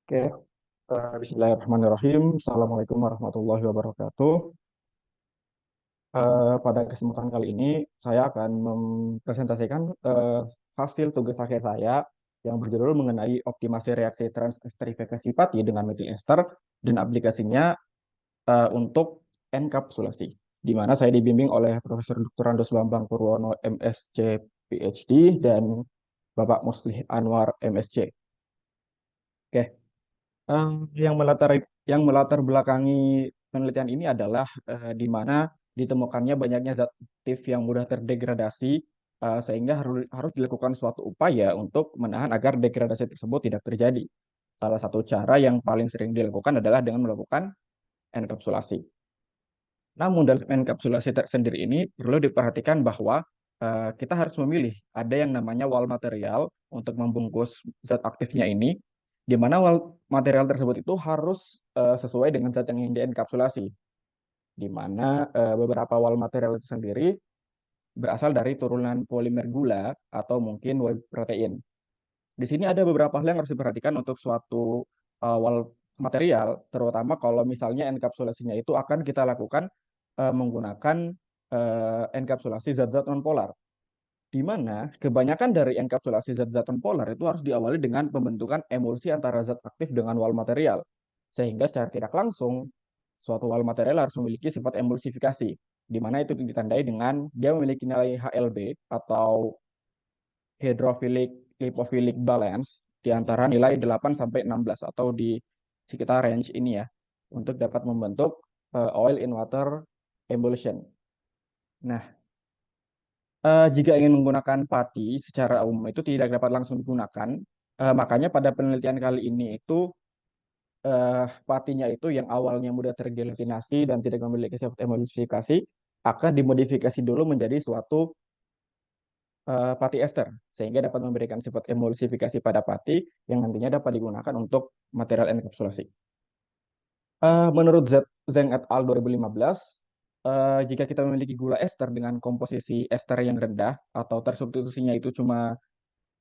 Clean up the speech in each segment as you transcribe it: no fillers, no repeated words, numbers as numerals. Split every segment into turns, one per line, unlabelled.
Oke, Bismillahirrahmanirrahim. Assalamualaikum warahmatullahi wabarakatuh. Pada kesempatan kali ini, saya akan mempresentasikan hasil tugas akhir saya yang berjudul mengenai optimasi reaksi transesterifikasi pati dengan metil ester dan aplikasinya untuk enkapsulasi, di mana saya dibimbing oleh Profesor Dr. Andos Bambang Purwono, MSc, PhD, dan Bapak Muslih Anwar, MSc. Oke. Eh, yang melatar belakangi penelitian ini adalah di mana ditemukannya banyaknya zat aktif yang mudah terdegradasi, sehingga harus dilakukan suatu upaya untuk menahan agar degradasi tersebut tidak terjadi. Salah satu cara yang paling sering dilakukan adalah dengan melakukan enkapsulasi. Namun dalam enkapsulasi tersendiri ini perlu diperhatikan bahwa kita harus memilih ada yang namanya wall material untuk membungkus zat aktifnya ini, di mana wall material tersebut itu harus sesuai dengan zat yang ingin dienkapsulasi, di mana beberapa wall material itu sendiri berasal dari turunan polimer gula atau mungkin whey protein. Di sini ada beberapa hal yang harus diperhatikan untuk suatu wall material, terutama kalau misalnya enkapsulasinya itu akan kita lakukan menggunakan enkapsulasi zat-zat nonpolar, di mana kebanyakan dari enkapsulasi zat-zat nonpolar itu harus diawali dengan pembentukan emulsi antara zat aktif dengan wall material, sehingga secara tidak langsung suatu wall material harus memiliki sifat emulsifikasi, di mana itu ditandai dengan dia memiliki nilai HLB atau hydrophilic lipophilic balance di antara nilai 8 sampai 16 atau di sekitar range ini ya, untuk dapat membentuk oil in water emulsion. Nah, jika ingin menggunakan pati secara umum itu tidak dapat langsung digunakan. Makanya pada penelitian kali ini itu patinya itu yang awalnya mudah tergelatinasi dan tidak memiliki sifat emulsifikasi akan dimodifikasi dulu menjadi suatu pati ester, sehingga dapat memberikan sifat emulsifikasi pada pati yang nantinya dapat digunakan untuk material enkapsulasi. Menurut Zheng et al. 2015, jika kita memiliki gula ester dengan komposisi ester yang rendah atau tersubstitusinya itu cuma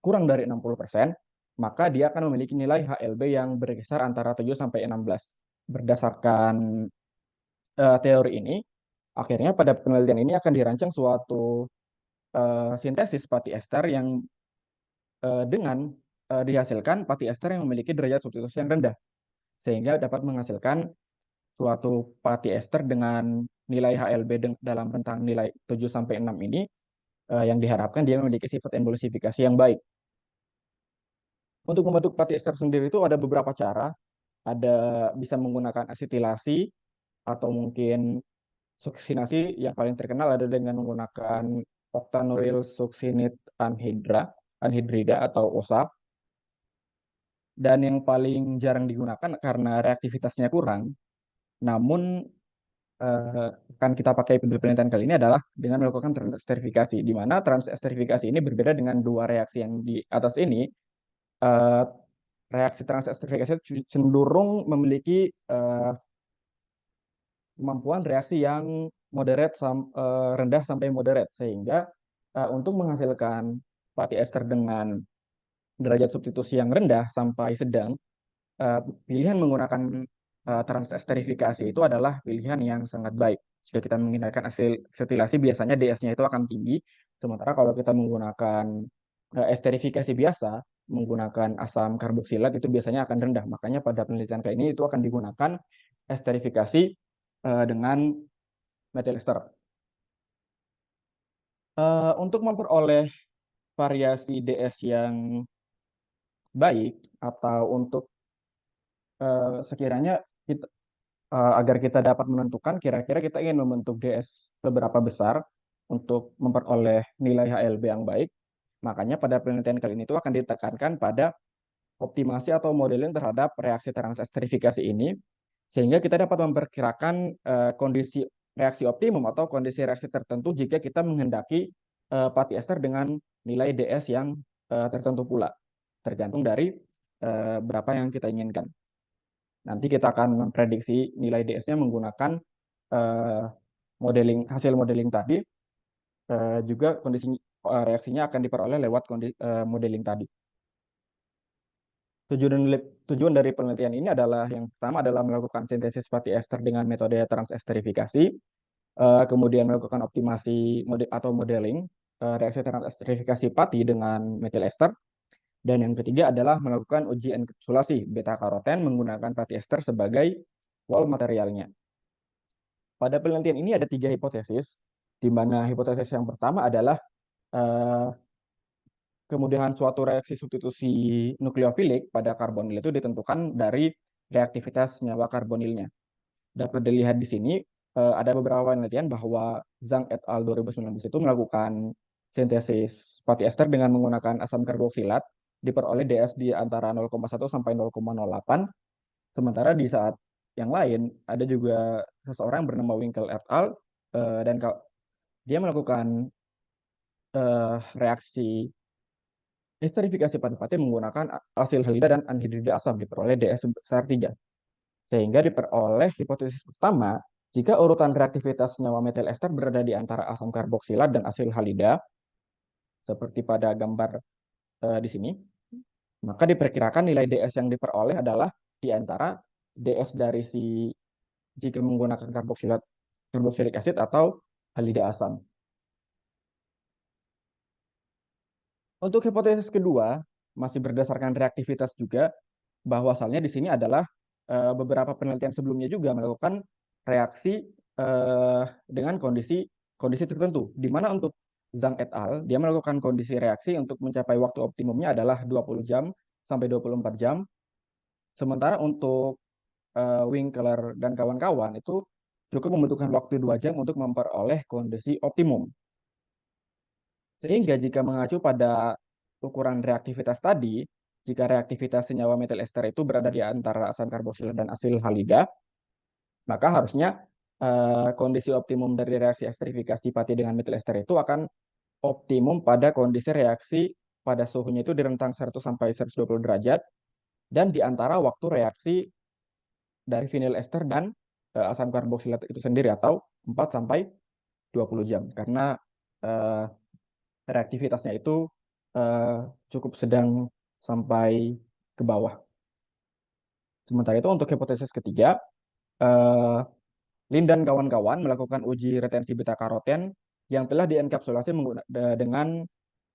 kurang dari 60%, maka dia akan memiliki nilai HLB yang berkisar antara 7 sampai 16. Berdasarkan teori ini, akhirnya pada penelitian ini akan dirancang suatu sintesis pati ester yang dengan dihasilkan pati ester yang memiliki derajat substitusi yang rendah, sehingga dapat menghasilkan suatu pati ester dengan nilai HLB dalam rentang nilai 7 sampai 6 ini, yang diharapkan dia memiliki sifat emulsifikasi yang baik. Untuk membentuk pati ester sendiri itu ada beberapa cara. Ada bisa menggunakan asetilasi atau mungkin suksinasi. Yang paling terkenal ada dengan menggunakan octanoyl succinate anhidrida atau OSA. Dan yang paling jarang digunakan karena reaktivitasnya kurang, namun akan kita pakai pada penelitian kali ini adalah dengan melakukan transesterifikasi, di mana transesterifikasi ini berbeda dengan dua reaksi yang di atas ini. Eh, Reaksi transesterifikasi cenderung memiliki kemampuan reaksi yang rendah sampai moderate, sehingga untuk menghasilkan fatty ester dengan derajat substitusi yang rendah sampai sedang, eh, pilihan menggunakan transesterifikasi itu adalah pilihan yang sangat baik. Jika kita menggunakan asetilasi, biasanya DS-nya itu akan tinggi, sementara kalau kita menggunakan esterifikasi biasa, menggunakan asam karboksilat itu biasanya akan rendah. Makanya pada penelitian kayak ini itu akan digunakan esterifikasi dengan metil ester. Untuk memperoleh variasi DS yang baik atau untuk sekiranya kita, agar kita dapat menentukan kira-kira kita ingin membentuk DS seberapa besar untuk memperoleh nilai HLB yang baik, makanya pada penelitian kali ini itu akan ditekankan pada optimasi atau modeling terhadap reaksi transesterifikasi ini, sehingga kita dapat memperkirakan kondisi reaksi optimum atau kondisi reaksi tertentu jika kita menghendaki pati ester dengan nilai DS yang tertentu pula, tergantung dari berapa yang kita inginkan. Nanti kita akan memprediksi nilai DS-nya menggunakan eh, hasil modeling tadi, juga kondisi reaksinya akan diperoleh lewat modeling tadi. Tujuan dari penelitian ini adalah yang pertama adalah melakukan sintesis fatty ester dengan metode transesterifikasi, kemudian melakukan optimasi atau modeling reaksi transesterifikasi fatty dengan metil ester, dan yang ketiga adalah melakukan uji enkapsulasi beta karoten menggunakan fatty ester sebagai wall materialnya. Pada penelitian ini ada tiga hipotesis, di mana hipotesis yang pertama adalah eh, kemudian suatu reaksi substitusi nukleofilik pada karbonil itu ditentukan dari reaktivitas senyawa karbonilnya. Dapat dilihat di sini ada beberapa penelitian bahwa Zhang et al. 2019 itu melakukan sintesis fatty ester dengan menggunakan asam karboksilat diperoleh DS di antara 0,1 sampai 0,08. Sementara di saat yang lain ada juga seseorang bernama Winkel et al. Dan dia melakukan reaksi esterifikasi pati-pati menggunakan asil halida dan anhidrida asam diperoleh DS sebesar 3. Sehingga diperoleh hipotesis pertama, jika urutan reaktivitas senyawa metil ester berada di antara asam karboksilat dan asil halida, seperti pada gambar di sini, maka diperkirakan nilai DS yang diperoleh adalah di antara DS dari si jika menggunakan karboksilik asid atau halida asam. Untuk hipotesis kedua, masih berdasarkan reaktivitas juga, bahwasalnya di sini adalah beberapa penelitian sebelumnya juga melakukan reaksi dengan kondisi tertentu, di mana untuk Zhang et al. Dia melakukan kondisi reaksi untuk mencapai waktu optimumnya adalah 20 jam sampai 24 jam. Sementara untuk Winkler dan kawan-kawan itu cukup membutuhkan waktu 2 jam untuk memperoleh kondisi optimum. Sehingga jika mengacu pada ukuran reaktivitas tadi, jika reaktivitas senyawa metil ester itu berada di antara asam karboksilat dan asil halida, maka harusnya kondisi optimum dari reaksi esterifikasi pati dengan metil ester itu akan optimum pada kondisi reaksi pada suhunya itu di rentang 100 sampai 120 derajat dan di antara waktu reaksi dari vinyl ester dan asam karboksilat itu sendiri atau 4 sampai 20 jam karena uh, reaktivitasnya itu uh, cukup sedang sampai ke bawah. Sementara itu untuk hipotesis ketiga, uh, Lin dan kawan-kawan melakukan uji retensi beta karoten yang telah dienkapsulasi dengan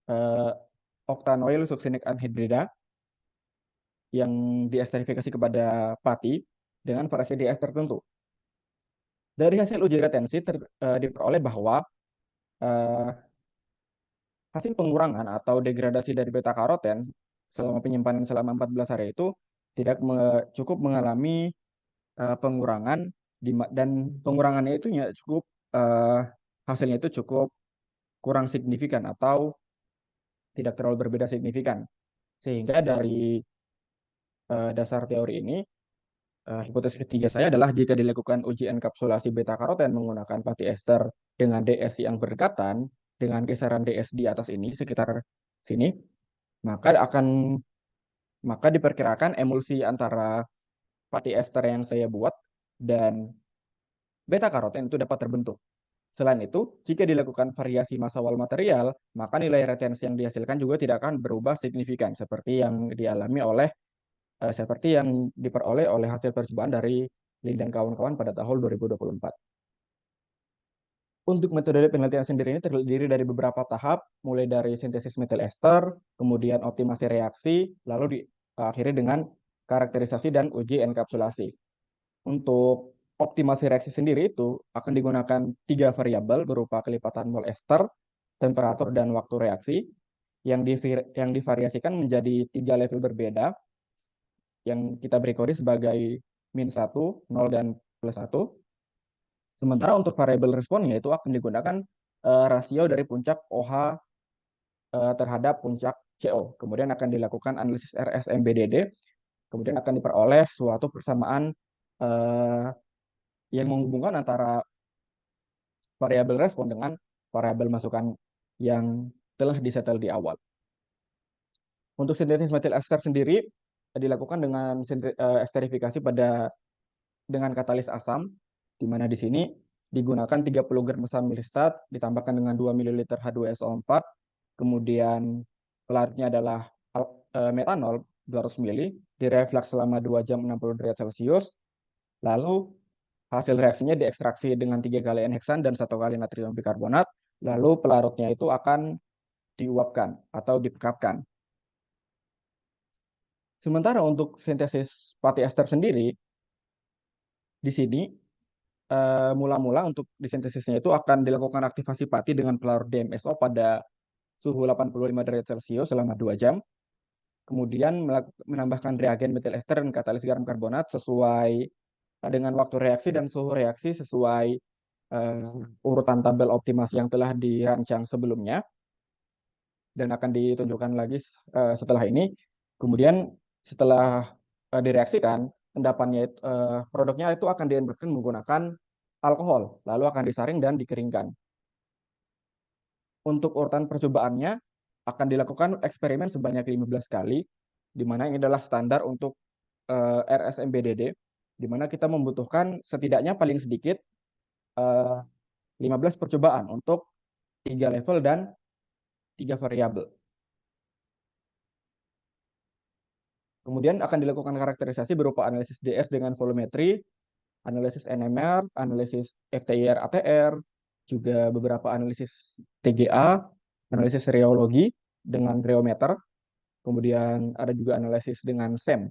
uh, octanoyl succinate anhydrida yang diesterifikasi kepada pati dengan variasi DS tertentu. Dari hasil uji retensi diperoleh bahwa uh, hasil pengurangan atau degradasi dari beta karoten selama penyimpanan selama 14 hari itu tidak cukup mengalami pengurangan dan pengurangannya itu ya cukup hasilnya itu cukup kurang signifikan atau tidak terlalu berbeda signifikan. Sehingga dari dasar teori ini, hipotesis ketiga saya adalah jika dilakukan uji enkapsulasi beta karoten menggunakan fatty ester dengan DS yang berdekatan dengan kisaran DS di atas ini sekitar sini, maka diperkirakan emulsi antara fatty ester yang saya buat dan beta karoten itu dapat terbentuk. Selain itu, jika dilakukan variasi massa wall material, maka nilai retensi yang dihasilkan juga tidak akan berubah signifikan seperti yang diperoleh oleh hasil percobaan dari Lin dan kawan-kawan pada tahun 2024. Untuk metode penelitian sendiri ini terdiri dari beberapa tahap, mulai dari sintesis metil ester, kemudian optimasi reaksi, lalu diakhiri dengan karakterisasi dan uji enkapsulasi. Untuk optimasi reaksi sendiri itu akan digunakan 3 variabel berupa kelipatan mol ester, temperatur, dan waktu reaksi yang divariasikan menjadi 3 level berbeda yang kita beri kode sebagai -1, 0, dan +1. Sementara untuk variabel responnya itu akan digunakan rasio dari puncak OH terhadap puncak CO. Kemudian akan dilakukan analisis RSMBDD, kemudian akan diperoleh suatu persamaan yang menghubungkan antara variabel respon dengan variabel masukan yang telah disetel di awal. Untuk sintesis metil ester sendiri dilakukan dengan esterifikasi dengan katalis asam, di mana di sini digunakan 30 gram asam milistat ditambahkan dengan 2 ml H2SO4, kemudian pelarutnya adalah metanol 200 mili, direfleks selama 2 jam 60 derajat Celcius, lalu hasil reaksinya diekstraksi dengan 3 kali N-heksan dan 1 kali natrium bikarbonat, lalu pelarutnya itu akan diuapkan atau dipekapkan. Sementara untuk sintesis pati ester sendiri, di sini mula-mula untuk disintesisnya itu akan dilakukan aktivasi pati dengan pelarut DMSO pada suhu 85 derajat Celcius selama 2 jam. Kemudian menambahkan reagen metil ester dan katalis garam karbonat sesuai dengan waktu reaksi dan suhu reaksi sesuai urutan tabel optimasi yang telah dirancang sebelumnya dan akan ditunjukkan lagi setelah ini. Kemudian setelah direaksikan, produknya itu akan dienergikan menggunakan alkohol, lalu akan disaring dan dikeringkan. Untuk urutan percobaannya akan dilakukan eksperimen sebanyak 15 kali, di mana ini adalah standar untuk RSMBDD, di mana kita membutuhkan setidaknya paling sedikit 15 percobaan untuk 3 level dan 3 variabel. Kemudian akan dilakukan karakterisasi berupa analisis DS dengan volumetri, analisis NMR, analisis FTIR-ATR, juga beberapa analisis TGA, analisis reologi dengan reometer, kemudian ada juga analisis dengan SEM.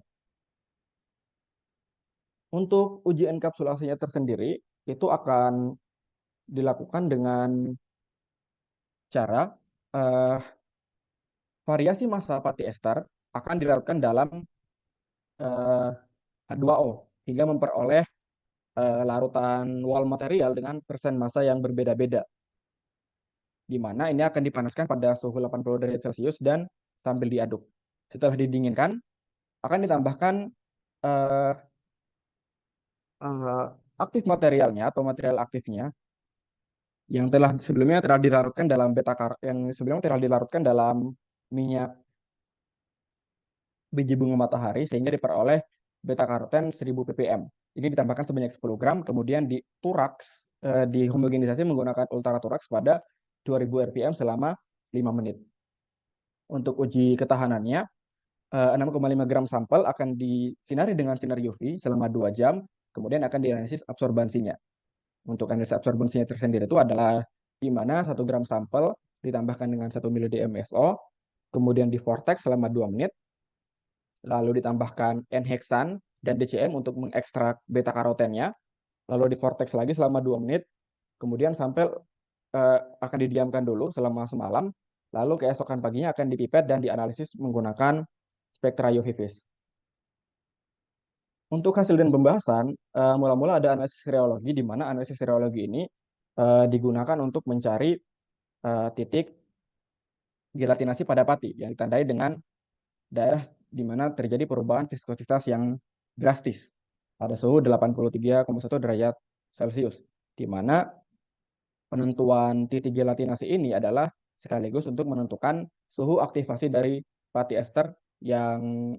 Untuk uji enkapsulasinya tersendiri, itu akan dilakukan dengan cara variasi massa pati ester akan dilarutkan dalam H2O hingga memperoleh larutan wall material dengan persen massa yang berbeda-beda, di mana ini akan dipanaskan pada suhu 80 derajat Celcius dan sambil diaduk. Setelah didinginkan, akan ditambahkan uh, aktif materialnya atau material aktifnya yang sebelumnya telah dilarutkan dalam minyak biji bunga matahari sehingga diperoleh beta karoten 1000 ppm. Ini ditambahkan sebanyak 10 gram, kemudian dihomogenisasi menggunakan ultraturaks pada 2000 rpm selama 5 menit. Untuk uji ketahanannya, 6,5 gram sampel akan disinari dengan sinar UV selama 2 jam, kemudian akan dianalisis absorbansinya. Untuk analisis absorbansinya tersendiri itu adalah di mana 1 gram sampel ditambahkan dengan 1 mili DMSO, kemudian di vortex selama 2 menit, lalu ditambahkan N-heksan dan DCM untuk mengekstrak beta karotennya, lalu di vortex lagi selama 2 menit, kemudian sampel akan didiamkan dulu selama semalam, lalu keesokan paginya akan dipipet dan dianalisis menggunakan spektra UV vis. Untuk hasil dan pembahasan, mula-mula ada analisis reologi, di mana analisis reologi ini digunakan untuk mencari titik gelatinasi pada pati yang ditandai dengan daerah di mana terjadi perubahan viskositas yang drastis pada suhu 83,1 derajat Celcius, di mana penentuan titik gelatinasi ini adalah sekaligus untuk menentukan suhu aktivasi dari pati ester yang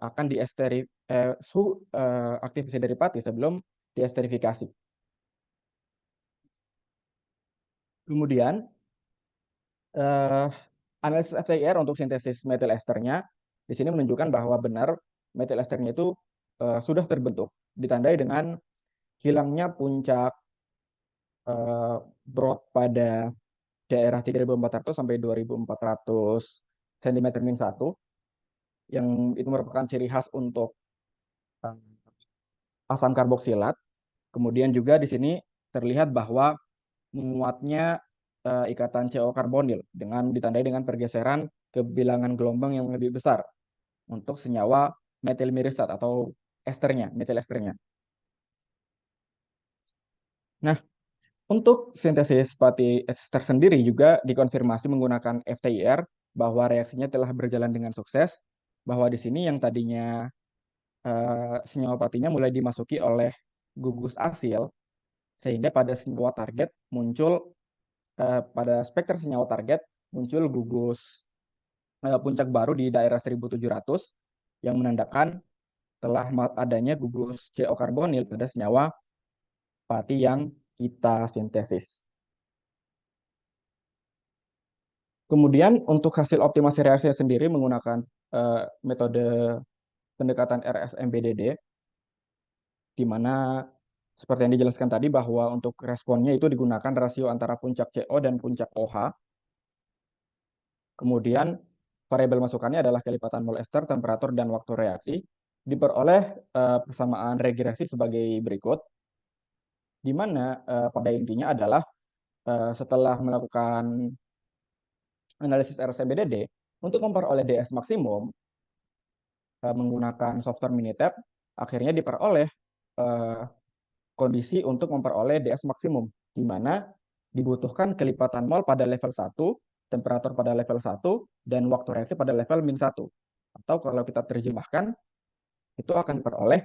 akan suhu aktivasi dari pati sebelum diesterifikasi. Kemudian analisis FTIR untuk sintesis metil esternya di sini menunjukkan bahwa benar metil esternya itu sudah terbentuk, ditandai dengan hilangnya puncak Brod pada daerah 3400 sampai 2400 cm min 1, yang itu merupakan ciri khas untuk asam karboksilat. Kemudian juga di sini terlihat bahwa menguatnya ikatan CO karbonil dengan ditandai dengan pergeseran ke bilangan gelombang yang lebih besar untuk senyawa metil mirisat atau metil esternya. Nah, untuk sintesis pati ester sendiri juga dikonfirmasi menggunakan FTIR bahwa reaksinya telah berjalan dengan sukses, bahwa di sini yang tadinya senyawa patinya mulai dimasuki oleh gugus asil, sehingga pada senyawa target muncul pada spektrum senyawa target muncul gugus puncak baru di daerah 1700 yang menandakan telah adanya gugus CO karbonil pada senyawa pati yang kita sintesis. Kemudian untuk hasil optimasi reaksinya sendiri menggunakan metode pendekatan RSMBDD, di mana seperti yang dijelaskan tadi bahwa untuk responnya itu digunakan rasio antara puncak CO dan puncak OH. Kemudian variabel masukannya adalah kelipatan mol ester, temperatur, dan waktu reaksi. Diperoleh persamaan regresi sebagai berikut, di mana pada intinya adalah setelah melakukan analisis RSMBDD, untuk memperoleh DS maksimum menggunakan software Minitab, akhirnya diperoleh eh, kondisi untuk memperoleh DS maksimum, di mana dibutuhkan kelipatan mol pada level 1, temperatur pada level 1, dan waktu reaksi pada level min 1. Atau kalau kita terjemahkan, itu akan diperoleh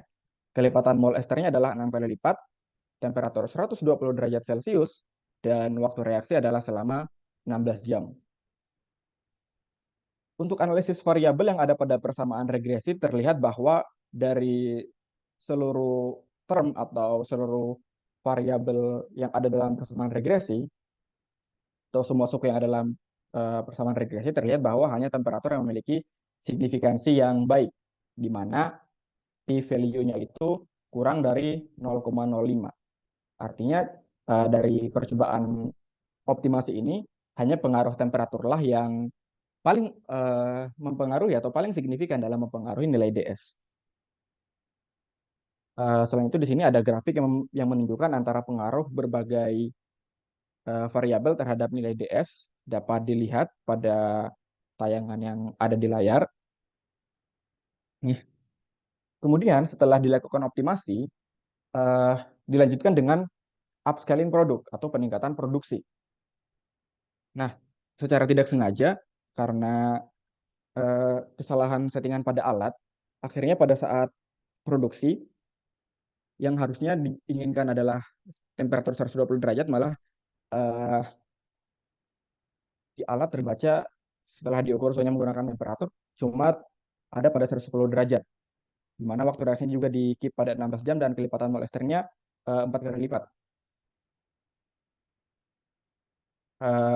kelipatan mol esternya adalah 6 kali lipat, temperatur 120 derajat Celcius, dan waktu reaksi adalah selama 16 jam. Untuk analisis variabel yang ada pada persamaan regresi terlihat bahwa dari seluruh term atau seluruh variabel yang ada dalam persamaan regresi atau semua suku yang ada dalam persamaan regresi terlihat bahwa hanya temperatur yang memiliki signifikansi yang baik, di mana p-value-nya itu kurang dari 0,05. Artinya dari percobaan optimasi ini hanya pengaruh temperaturlah yang paling mempengaruhi atau paling signifikan dalam mempengaruhi nilai DS. Selain itu di sini ada grafik yang menunjukkan antara pengaruh berbagai variabel terhadap nilai DS dapat dilihat pada tayangan yang ada di layar. Nih. Kemudian setelah dilakukan optimasi, uh, dilanjutkan dengan upscaling produk atau peningkatan produksi. Nah, secara tidak sengaja karena kesalahan settingan pada alat, akhirnya pada saat produksi yang harusnya diinginkan adalah temperatur 120 derajat, malah uh, di alat terbaca setelah diukur suhunya menggunakan temperatur cuma ada pada 110 derajat, di mana waktu reaksinya juga di keep pada 16 jam dan kelipatan mol esternya 4 kali lipat.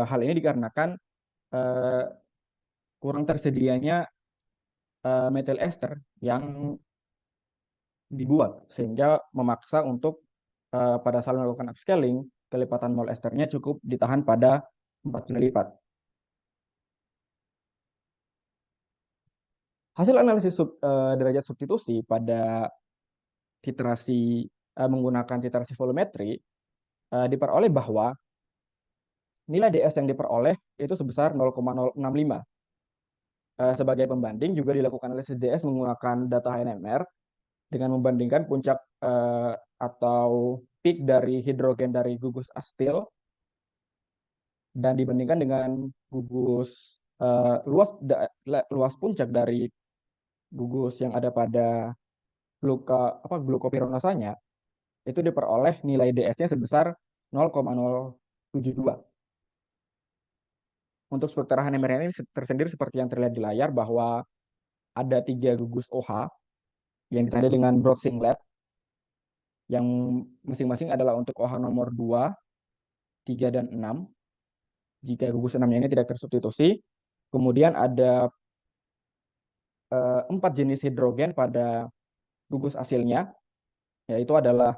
Hal ini dikarenakan uh, kurang tersedianya metil ester yang dibuat, sehingga memaksa untuk pada saat melakukan upscaling, kelipatan mol esternya cukup ditahan pada 4 kali lipat. Hasil analisis derajat substitusi pada titrasi menggunakan titrasi volumetri diperoleh bahwa nilai DS yang diperoleh itu sebesar 0,065. Sebagai pembanding juga dilakukan analisis DS menggunakan data HNMR dengan membandingkan puncak atau peak dari hidrogen dari gugus astil dan dibandingkan dengan gugus luas puncak dari gugus yang ada pada glukopironosanya, itu diperoleh nilai DS-nya sebesar 0,072. Untuk spektra HNMR ini tersendiri seperti yang terlihat di layar bahwa ada 3 gugus OH yang ditandai dengan broad singlet yang masing-masing adalah untuk OH nomor 2, 3, dan 6. Jika gugus 6-nya ini tidak tersubstitusi, kemudian ada 4 jenis hidrogen pada gugus asilnya, yaitu adalah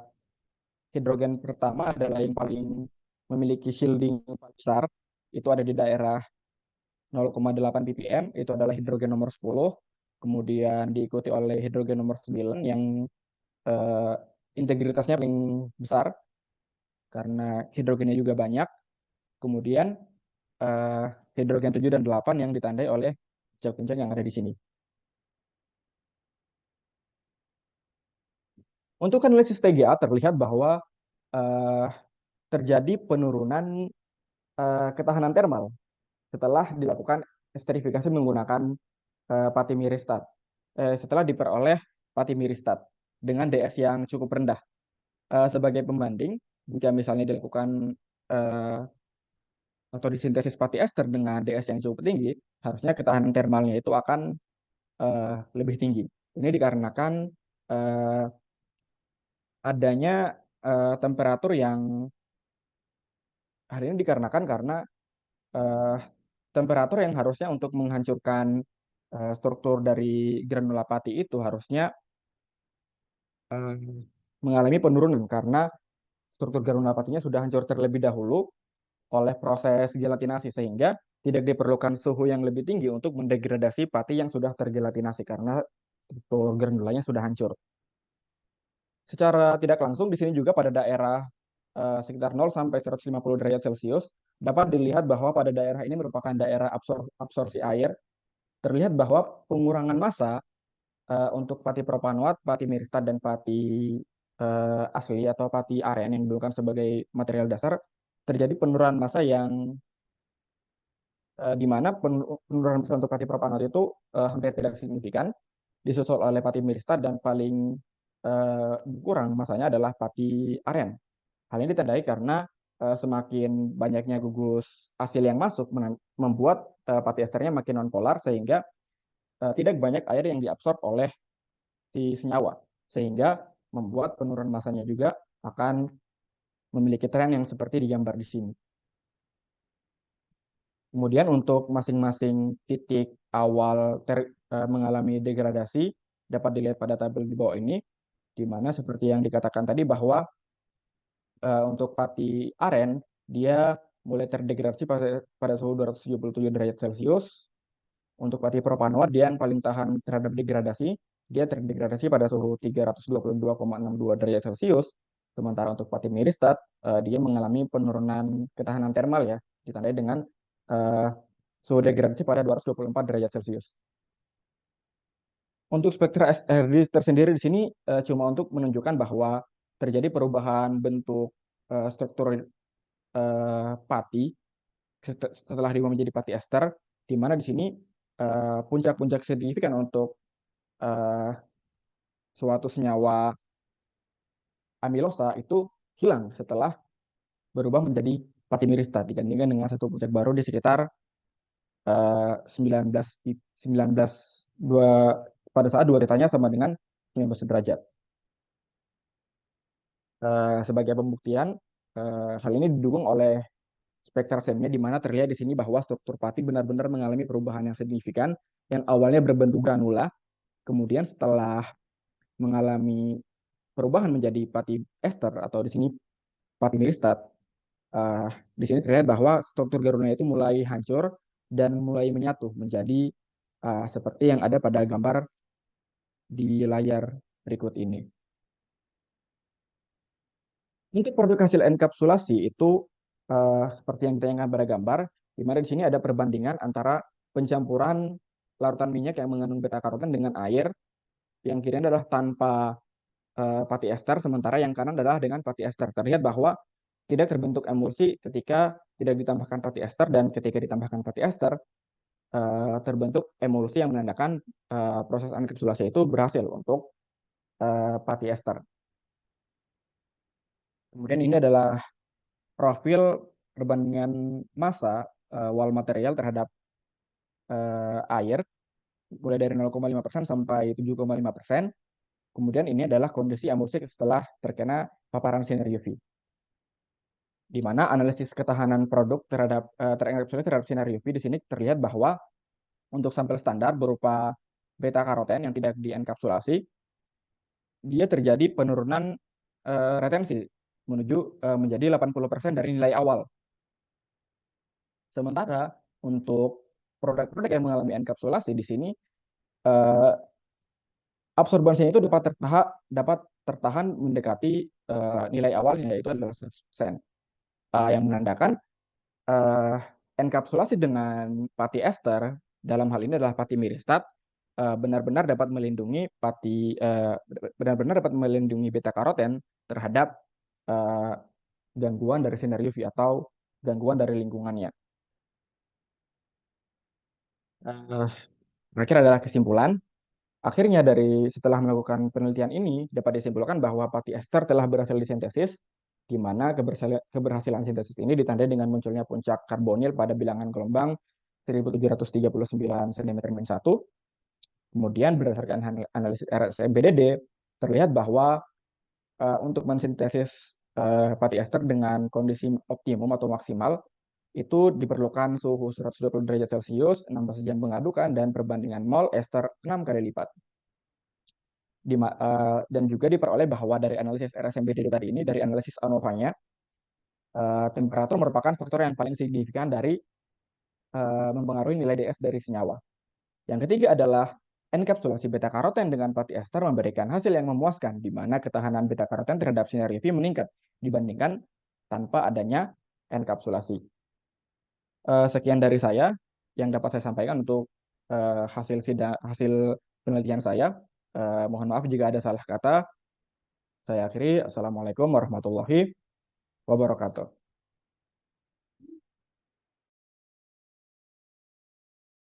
hidrogen pertama adalah yang paling memiliki shielding yang paling besar, itu ada di daerah 0,8 ppm, itu adalah hidrogen nomor 10, kemudian diikuti oleh hidrogen nomor 9 yang eh, integritasnya paling besar karena hidrogennya juga banyak, kemudian eh, hidrogen 7 dan 8 yang ditandai oleh puncak-puncak yang ada di sini. Untuk analisis TGA terlihat bahwa eh, terjadi penurunan ketahanan termal setelah dilakukan esterifikasi menggunakan patimiristat. Setelah diperoleh patimiristat dengan DS yang cukup rendah. Sebagai pembanding, jika misalnya dilakukan uh, atau disintesis pati ester dengan DS yang cukup tinggi, harusnya ketahanan termalnya itu akan lebih tinggi. Ini dikarenakan uh, adanya temperatur yang hari ini dikarenakan karena uh, temperatur yang harusnya untuk menghancurkan struktur dari granula pati itu harusnya eh, mengalami penurunan karena struktur granula patinya sudah hancur terlebih dahulu oleh proses gelatinasi sehingga tidak diperlukan suhu yang lebih tinggi untuk mendegradasi pati yang sudah tergelatinasi karena struktur granulanya sudah hancur. Secara tidak langsung di sini juga pada daerah sekitar 0 sampai 150 derajat Celcius dapat dilihat bahwa pada daerah ini merupakan daerah absorpsi air. Terlihat bahwa pengurangan massa untuk pati propanoat, pati miristat dan pati asli atau pati aren yang digunakan sebagai material dasar terjadi penurunan massa yang di mana penurunan massa untuk pati propanoat itu hampir tidak signifikan, disusul oleh pati miristat dan paling kurang masanya adalah pati aren. Hal ini ditandai karena semakin banyaknya gugus asil yang masuk membuat pati esternya makin nonpolar sehingga tidak banyak air yang diabsorb oleh si senyawa sehingga membuat penurunan masanya juga akan memiliki tren yang seperti digambar di sini. Kemudian untuk masing-masing titik awal mengalami degradasi dapat dilihat pada tabel di bawah ini, di mana seperti yang dikatakan tadi bahwa untuk pati aren dia mulai terdegradasi pada suhu 277 derajat Celcius. Untuk pati propanoat dia yang paling tahan terhadap degradasi, dia terdegradasi pada suhu 322,62 derajat Celcius. Sementara untuk pati miristat, dia mengalami penurunan ketahanan termal ya, ditandai dengan uh, suhu degradasi pada 224 derajat Celcius. Untuk spektra SRD tersendiri di sini cuma untuk menunjukkan bahwa terjadi perubahan bentuk struktur pati setelah diubah menjadi pati ester, di mana di sini puncak-puncak signifikan untuk uh, suatu senyawa amilosa itu hilang setelah berubah menjadi pati miristat dibandingkan dengan satu puncak baru di sekitar 19 19 dua pada saat dua tetanya sama dengan 19 derajat. Sebagai pembuktian, hal ini didukung oleh spektra semnya di mana terlihat di sini bahwa struktur pati benar-benar mengalami perubahan yang signifikan yang awalnya berbentuk granula, kemudian setelah mengalami perubahan menjadi pati ester atau di sini pati miristat, uh, di sini terlihat bahwa struktur granulanya itu mulai hancur dan mulai menyatu menjadi seperti yang ada pada gambar di layar berikut ini. Untuk produk hasil enkapsulasi itu seperti yang ditayangkan pada gambar, di mana di sini ada perbandingan antara pencampuran larutan minyak yang mengandung beta karoten dengan air, yang kiri adalah tanpa pati ester, sementara yang kanan adalah dengan pati ester. Terlihat bahwa tidak terbentuk emulsi ketika tidak ditambahkan pati ester dan ketika ditambahkan pati ester terbentuk emulsi yang menandakan proses enkapsulasi itu berhasil untuk pati ester. Kemudian ini adalah profil perbandingan massa wall material terhadap air mulai dari 0,5% sampai 7,5%. Kemudian ini adalah kondisi emulsi setelah terkena paparan sinar UV. Di mana analisis ketahanan produk terhadap terenkapsulasi terhadap sinar UV di sini terlihat bahwa untuk sampel standar berupa beta karoten yang tidak dienkapsulasi, dia terjadi penurunan retensi menuju menjadi 80% dari nilai awal. Sementara untuk produk-produk yang mengalami enkapsulasi di sini eh, absorbansinya itu dapat tertahan mendekati nilai awalnya yaitu adalah 100%. Yang menandakan uh, enkapsulasi dengan pati ester dalam hal ini adalah pati miristat benar-benar dapat melindungi benar-benar dapat melindungi beta karoten terhadap uh, gangguan dari sinar UV atau gangguan dari lingkungannya. Uh, Terakhir adalah kesimpulan. Akhirnya dari setelah melakukan penelitian ini dapat disimpulkan bahwa pati ester telah berhasil disintesis, di mana keberhasilan sintesis ini ditandai dengan munculnya puncak karbonil pada bilangan gelombang 1739 cm-1. Kemudian berdasarkan analisis RSMBDD terlihat bahwa untuk mensintesis pati ester dengan kondisi optimum atau maksimal itu diperlukan suhu 120 derajat Celcius, 16 jam pengadukan, dan perbandingan mol ester 6 kali lipat. Dan juga diperoleh bahwa dari analisis RSMBD tadi ini, dari analisis ANOVA-nya, temperatur merupakan faktor yang paling signifikan dari mempengaruhi nilai DS dari senyawa. Yang ketiga adalah enkapsulasi beta karoten dengan pati ester memberikan hasil yang memuaskan, di mana ketahanan beta karoten terhadap sinar UV meningkat dibandingkan tanpa adanya enkapsulasi. Sekian dari saya yang dapat saya sampaikan untuk hasil penelitian saya. Mohon maaf jika ada salah kata. Saya akhiri. Assalamualaikum warahmatullahi wabarakatuh.